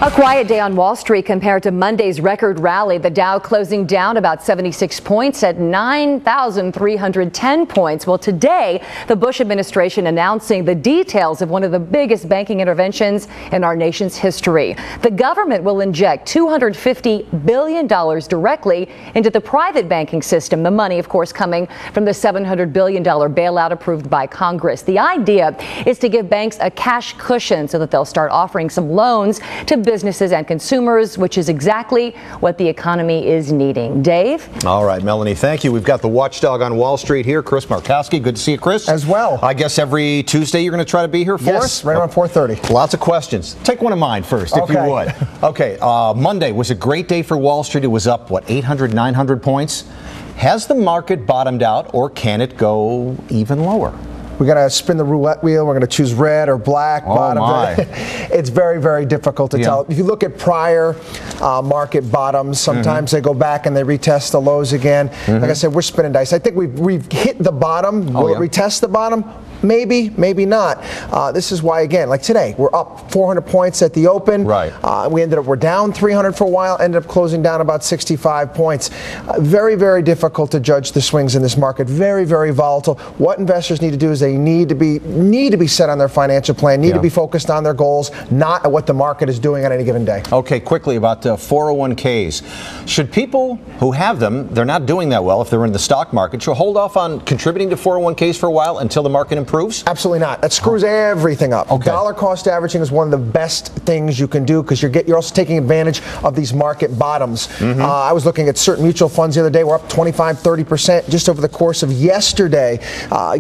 A quiet day on Wall Street compared to Monday's record rally. The Dow closing down about 76 points at 9,310 points. Well, today, the Bush administration announcing the details of one of the biggest banking interventions in our nation's history. The government will inject $250 billion directly into the private banking system. The money, of course, coming from the $700 billion bailout approved by Congress. The idea is to give banks a cash cushion so that they'll start offering some loans to businesses and consumers, which is exactly what the economy is needing. Dave? All right, Melanie, thank you. We've got the Watchdog on Wall Street here, Chris Markowski. Good to see you, Chris. As well. I guess every Tuesday you're going to try to be here for us? Yes, right around 4:30. Lots of questions. Take one of mine first, if you would. Okay, Monday was a great day for Wall Street. It was up, what, 800, 900 points? Has the market bottomed out, or can it go even lower? We're going to spin the roulette wheel. We're going to choose red or black. Bottom. It's very, very difficult to tell. If you look at prior market bottoms, sometimes they go back and they retest the lows again. Like I said, we're spinning dice. I think we've hit the bottom. Will it retest the bottom? Maybe, maybe not. This is why, again, like today, we're up 400 points at the open. Right. We're down 300 for a while, ended up closing down about 65 points. Very, very difficult to judge the swings in this market. Very, very volatile. What investors need to do is they need to be set on their financial plan, need to be focused on their goals, not at what the market is doing on any given day. Okay, quickly about 401ks. Should people who have them, they're not doing that well if they're in the stock market, should hold off on contributing to 401ks for a while until the market improves? Absolutely not. That screws everything up. Dollar cost averaging is one of the best things you can do because you're also taking advantage of these market bottoms. I was looking at certain mutual funds the other day. We're up 25-30% just over the course of yesterday,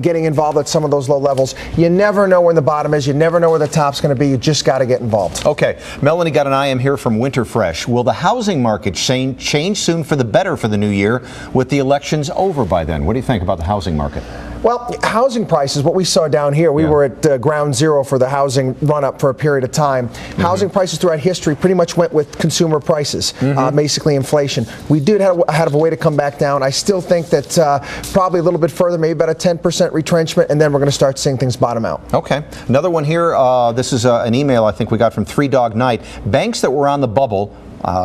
getting involved at some of those low levels. You never know where the bottom is. You never know where the top's going to be. You just got to get involved. Okay. Melanie got an IM here from Winterfresh. Will the housing market change soon for the better for the new year with the elections over by then? What do you think about the housing market? Well, housing prices, what we saw down here, we were at ground zero for the housing run-up for a period of time. Housing prices throughout history pretty much went with consumer prices, basically inflation. We did have a way to come back down. I still think that probably a little bit further, maybe about a 10% retrenchment, and then we're going to start seeing things bottom out. Okay. Another one here. This is an email I think we got from Three Dog Night. Banks that were on the bubble,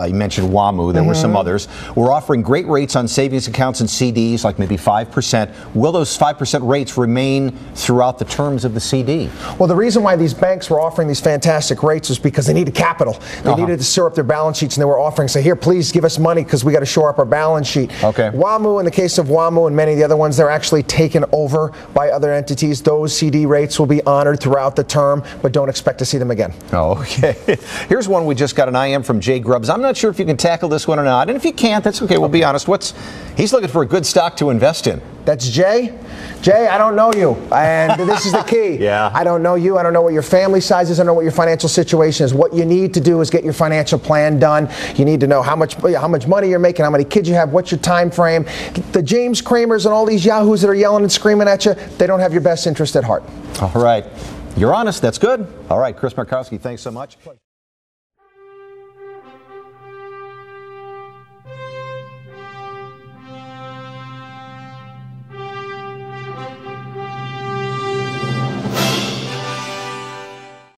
you mentioned WAMU, there were some others, we're offering great rates on savings accounts and CDs, like maybe 5%. Will those 5% rates remain throughout the terms of the CD? Well, the reason why these banks were offering these fantastic rates was because they needed capital. They needed to shore up their balance sheets, and they were offering, say, here, please give us money because we got to shore up our balance sheet. WAMU, in the case of WAMU and many of the other ones, they're actually taken over by other entities. Those CD rates will be honored throughout the term, but don't expect to see them again. Here's one we just got an IM from Jay Grubbs. I'm not sure if you can tackle this one or not, and if you can't, that's okay. We'll be honest. He's looking for a good stock to invest in. That's Jay. Jay, I don't know you, and this is the key. I don't know you. I don't know what your family size is. I don't know what your financial situation is. What you need to do is get your financial plan done. You need to know how much money you're making, how many kids you have, what's your time frame. The James Cramers and all these yahoos that are yelling and screaming at you, they don't have your best interest at heart. All right. You're honest. That's good. All right, Chris Markowski, thanks so much.